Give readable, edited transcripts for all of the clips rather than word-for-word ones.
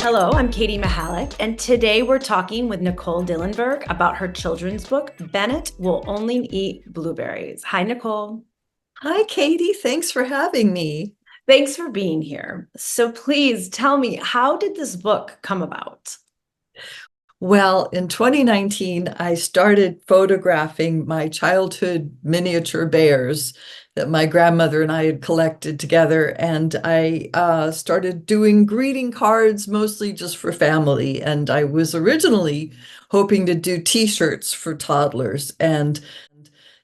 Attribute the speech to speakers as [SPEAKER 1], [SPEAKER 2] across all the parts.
[SPEAKER 1] Hello, I'm Katie Mahalic, and today we're talking with Nicole Dillenberg about her children's book, Bennett Will Only Eat Blueberries. Hi, Nicole.
[SPEAKER 2] Hi, Katie. Thanks for having me.
[SPEAKER 1] Thanks for being here. So please tell me, how did this book come about?
[SPEAKER 2] Well, in 2019, I started photographing my childhood miniature bears that my grandmother and I had collected together. And I started doing greeting cards, mostly just for family. And I was originally hoping to do t-shirts for toddlers. And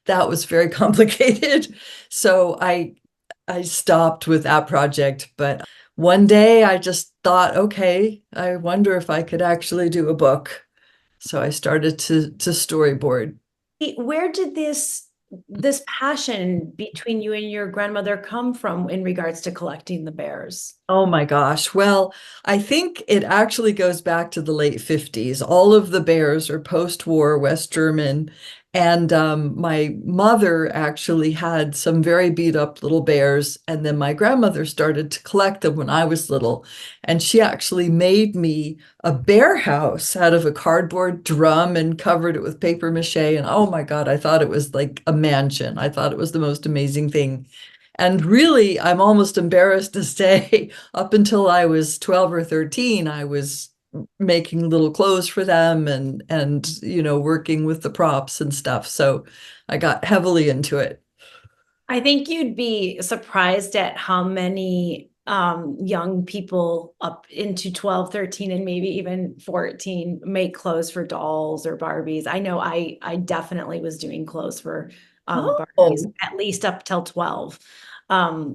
[SPEAKER 2] that was very complicated. So I stopped with that project, but one day I just thought, okay, I wonder if I could actually do a book. So I started to storyboard.
[SPEAKER 1] Where did this passion between you and your grandmother come from in regards to collecting the bears?
[SPEAKER 2] Oh my gosh. Well, I think it actually goes back to the late 50s. All of the bears are post-war West German. And my mother actually had some very beat up little bears. And then my grandmother started to collect them when I was little. And she actually made me a bear house out of a cardboard drum and covered it with paper mache. And oh my God, I thought it was like a mansion. I thought it was the most amazing thing. And really, I'm almost embarrassed to say, up until I was 12 or 13, I was making little clothes for them and working with the props and stuff. So I got heavily into it.
[SPEAKER 1] I think you'd be surprised at how many young people up into 12, 13, and maybe even 14 make clothes for dolls or Barbies. I know I definitely was doing clothes for Barbies,
[SPEAKER 2] Oh,
[SPEAKER 1] at least up till 12.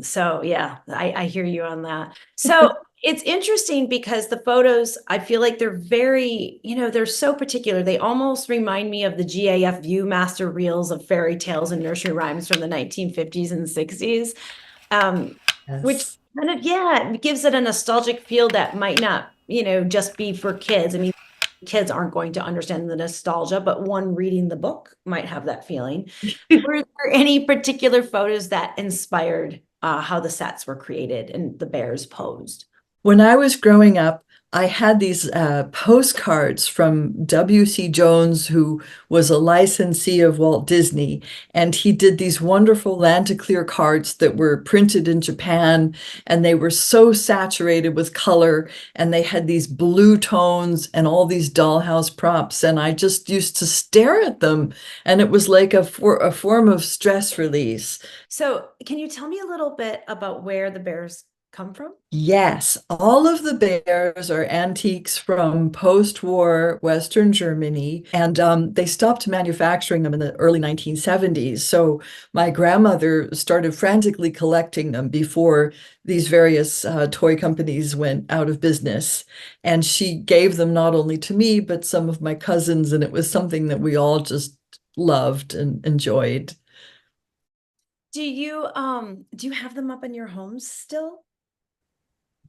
[SPEAKER 1] So yeah, I hear you on that. So it's interesting because the photos, I feel like they're very, they're so particular. They almost remind me of the GAF Viewmaster reels of fairy tales and nursery rhymes from the 1950s and 60s, which
[SPEAKER 2] yes.
[SPEAKER 1] kind of, yeah, it gives it a nostalgic feel that might not, just be for kids. I mean, kids aren't going to understand the nostalgia, but one reading the book might have that feeling. Were there any particular photos that inspired how the sets were created and the bears posed?
[SPEAKER 2] When I was growing up, I had these postcards from W.C. Jones, who was a licensee of Walt Disney, and he did these wonderful Lanticlear cards that were printed in Japan, and they were so saturated with color, and they had these blue tones and all these dollhouse props, and I just used to stare at them, and it was like a form of stress release.
[SPEAKER 1] So, can you tell me a little bit about where the bears come from?
[SPEAKER 2] Yes, all of the bears are antiques from post-war Western Germany, and they stopped manufacturing them in the early 1970s. So my grandmother started frantically collecting them before these various toy companies went out of business. And she gave them not only to me, but some of my cousins, and it was something that we all just loved and enjoyed.
[SPEAKER 1] Do you have them up in your homes still?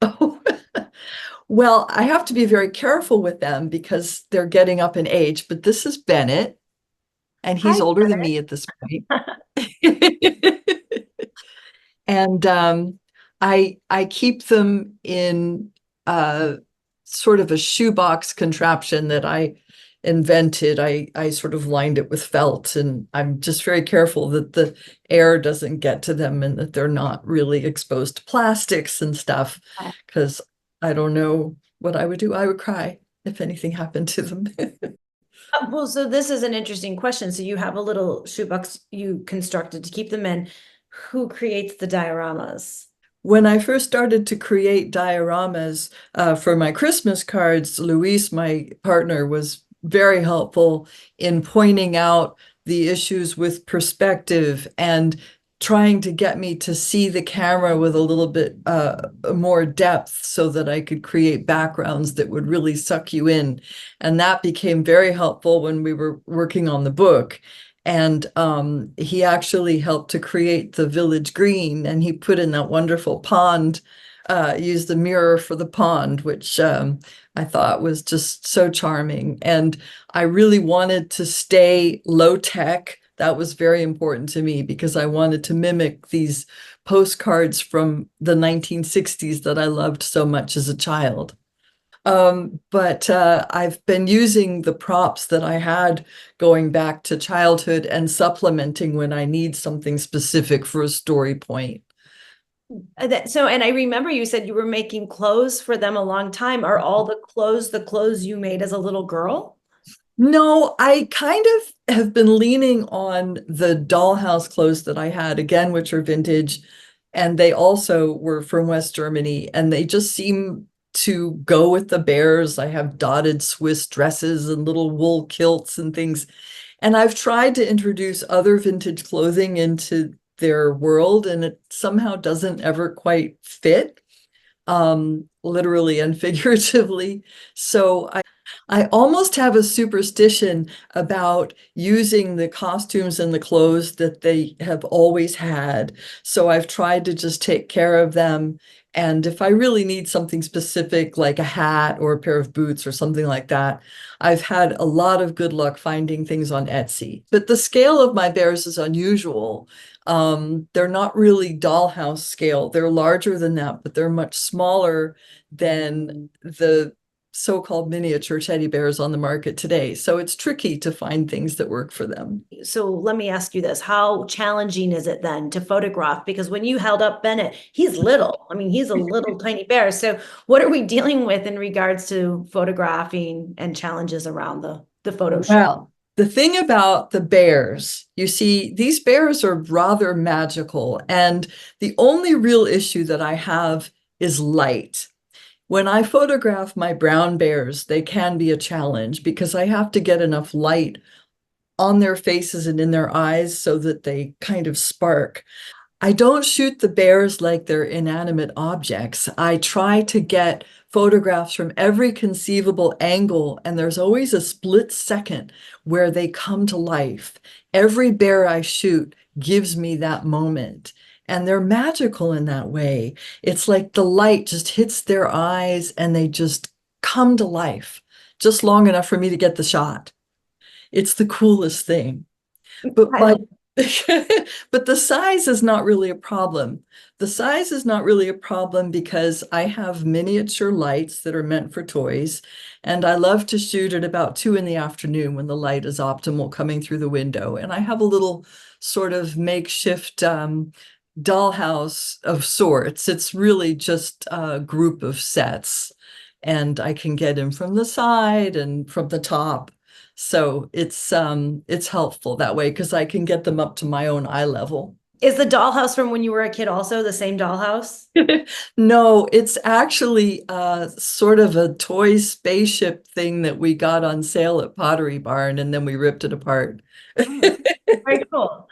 [SPEAKER 2] Oh, well, I have to be very careful with them because they're getting up in age, but this is Bennett, and he's
[SPEAKER 1] Hi,
[SPEAKER 2] older than me at this point. And I keep them in uh, sort of a shoebox contraption that I invented. I sort of lined it with felt, and I'm just very careful that the air doesn't get to them and that they're not really exposed to plastics and stuff, because I don't know what I would do. I would cry if anything happened to them.
[SPEAKER 1] Well, so this is an interesting question. So you have a little shoebox you constructed to keep them in. Who creates the dioramas?
[SPEAKER 2] When I first started to create dioramas for my Christmas cards, Luis, my partner, was very helpful in pointing out the issues with perspective and trying to get me to see the camera with a little bit more depth so that I could create backgrounds that would really suck you in. And that became very helpful when we were working on the book. And he actually helped to create the village green, and he put in that wonderful pond, used the mirror for the pond, which I thought was just so charming. And I really wanted to stay low tech. That was very important to me because I wanted to mimic these postcards from the 1960s that I loved so much as a child. But I've been using the props that I had going back to childhood and supplementing when I need something specific for a story point.
[SPEAKER 1] So, and I remember you said you were making clothes for them a long time. Are all the clothes you made as a little girl?
[SPEAKER 2] No, I kind of have been leaning on the dollhouse clothes that I had, again, which are vintage. And they also were from West Germany, and they just seem to go with the bears. I have dotted Swiss dresses and little wool kilts and things. And I've tried to introduce other vintage clothing into their world, and it somehow doesn't ever quite fit, literally and figuratively. So I almost have a superstition about using the costumes and the clothes that they have always had. So I've tried to just take care of them. And if I really need something specific, like a hat or a pair of boots or something like that, I've had a lot of good luck finding things on Etsy. But the scale of my bears is unusual. They're not really dollhouse scale. They're larger than that, but they're much smaller than the so-called miniature teddy bears on the market today. So it's tricky to find things that work for them.
[SPEAKER 1] So let me ask you this. How challenging is it then to photograph? Because when you held up Bennett, he's little. I mean, he's a little tiny bear. So what are we dealing with in regards to photographing and challenges around the photo shoot?
[SPEAKER 2] Well, the thing about the bears, you see, these bears are rather magical. And the only real issue that I have is light. When I photograph my brown bears, they can be a challenge because I have to get enough light on their faces and in their eyes so that they kind of spark. I don't shoot the bears like they're inanimate objects. I try to get photographs from every conceivable angle, and there's always a split second where they come to life. Every bear I shoot gives me that moment, and they're magical in that way. It's like the light just hits their eyes and they just come to life just long enough for me to get the shot. It's the coolest thing. But
[SPEAKER 1] I
[SPEAKER 2] my but the size is not really a problem. The size is not really a problem because I have miniature lights that are meant for toys, and I love to shoot at about 2 in the afternoon when the light is optimal coming through the window. And I have a little sort of makeshift dollhouse of sorts. It's really just a group of sets, and I can get in from the side and from the top. So it's helpful that way because I can get them up to my own eye level.
[SPEAKER 1] Is the dollhouse from when you were a kid also the same dollhouse?
[SPEAKER 2] No, it's actually sort of a toy spaceship thing that we got on sale at Pottery Barn, and then we ripped it apart.
[SPEAKER 1] Oh, very cool.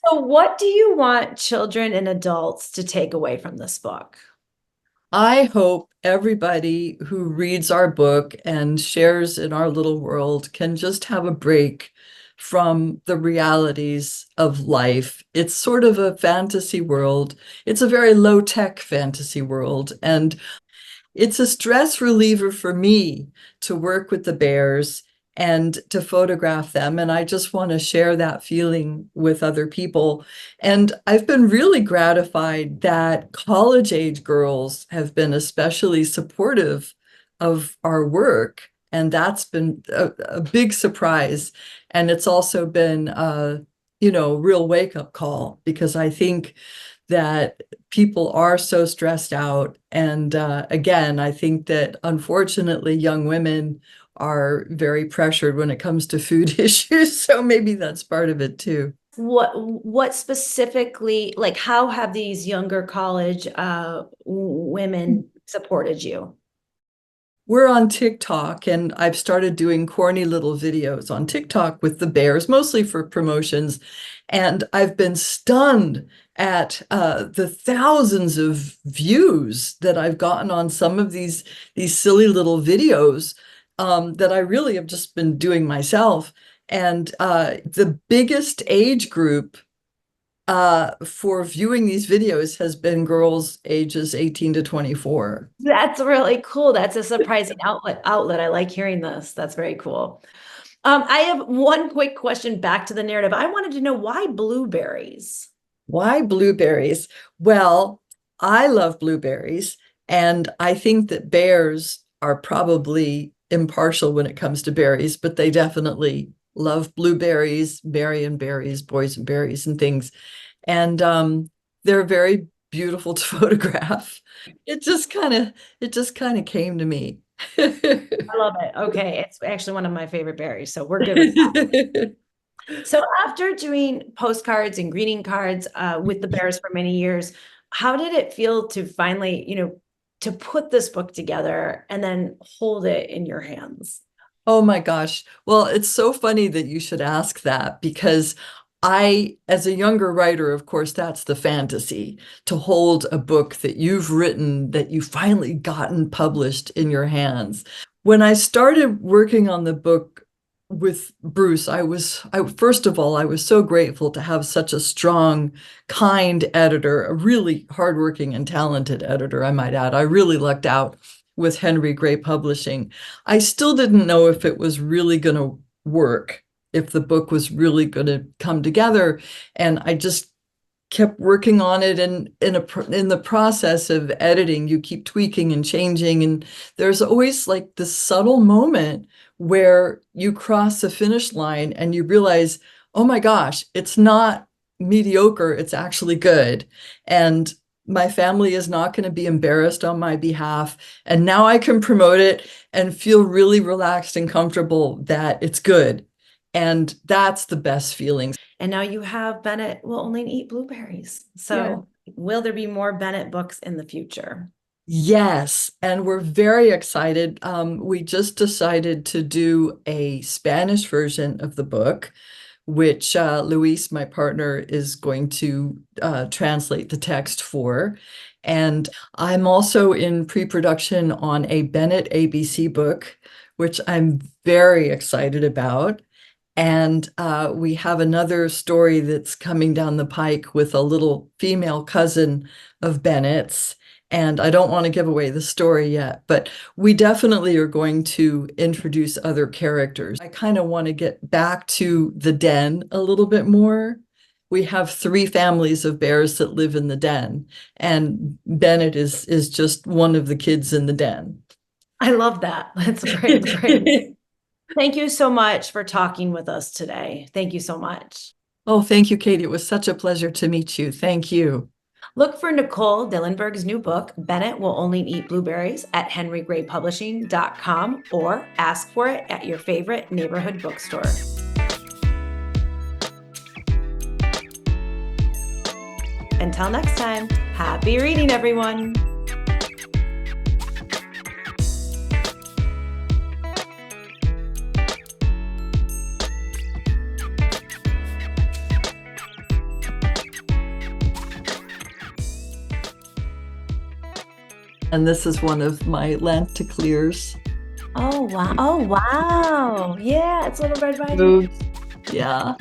[SPEAKER 1] So what do you want children and adults to take away from this book?
[SPEAKER 2] I hope everybody who reads our book and shares in our little world can just have a break from the realities of life. It's sort of a fantasy world. It's a very low-tech fantasy world, and it's a stress reliever for me to work with the bears and to photograph them. And I just want to share that feeling with other people. And I've been really gratified that college age girls have been especially supportive of our work. And that's been a big surprise. And it's also been real wake-up call because I think that people are so stressed out. And again, I think that unfortunately, young women are very pressured when it comes to food issues. So maybe that's part of it too.
[SPEAKER 1] What specifically, like how have these younger college women supported you?
[SPEAKER 2] We're on TikTok, and I've started doing corny little videos on TikTok with the bears, mostly for promotions. And I've been stunned at the thousands of views that I've gotten on some of these silly little videos that I really have just been doing myself. And the biggest age group for viewing these videos has been girls ages 18 to 24.
[SPEAKER 1] That's really cool. That's a surprising outlet. I like hearing this. That's very cool. I have one quick question back to the narrative. I wanted to know why blueberries?
[SPEAKER 2] Why blueberries? Well, I love blueberries, and I think that bears are probably impartial when it comes to berries, but they definitely love blueberries, berry and berries, boys and berries and things. And they're very beautiful to photograph. It just kind of came to me.
[SPEAKER 1] I love it. Okay, it's actually one of my favorite berries, so we're good with that. So after doing postcards and greeting cards with the Bears for many years, how did it feel to finally, to put this book together and then hold it in your hands?
[SPEAKER 2] Oh my gosh. Well, it's so funny that you should ask that because as a younger writer, of course, that's the fantasy to hold a book that you've written that you finally gotten published in your hands. When I started working on the book with Bruce, first of all, I was so grateful to have such a strong, kind editor, a really hardworking and talented editor, I might add. I really lucked out with Henry Gray Publishing. I still didn't know if it was really going to work, if the book was really going to come together. And I just kept working on it. And in the process of editing, you keep tweaking and changing. And there's always like this subtle moment where you cross the finish line and you realize, oh my gosh, it's not mediocre, it's actually good. And my family is not going to be embarrassed on my behalf. And now I can promote it and feel really relaxed and comfortable that it's good. And that's the best feelings.
[SPEAKER 1] And now you have Bennett will only eat blueberries.
[SPEAKER 2] Yeah.
[SPEAKER 1] So will there be more Bennett books in the future?
[SPEAKER 2] Yes, and we're very excited. We just decided to do a Spanish version of the book, which Luis, my partner, is going to translate the text for. And I'm also in pre-production on a Bennett ABC book, which I'm very excited about. And we have another story that's coming down the pike with a little female cousin of Bennett's. And I don't want to give away the story yet, but we definitely are going to introduce other characters. I kind of want to get back to the den a little bit more. We have 3 families of bears that live in the den, and Bennett is just one of the kids in the den.
[SPEAKER 1] I love that. That's great. That's great. Thank you so much for talking with us today. Thank you so much.
[SPEAKER 2] Oh, thank you, Katie. It was such a pleasure to meet you. Thank you.
[SPEAKER 1] Look for Nicole Dillenberg's new book, Bennett Will Only Eat Blueberries, at henrygraypublishing.com or ask for it at your favorite neighborhood bookstore. Until next time, happy reading, everyone.
[SPEAKER 2] And this is one of my Lanticleers.
[SPEAKER 1] Oh, wow. Oh, wow. Yeah, it's Little Red Riding Hood.
[SPEAKER 2] Yeah.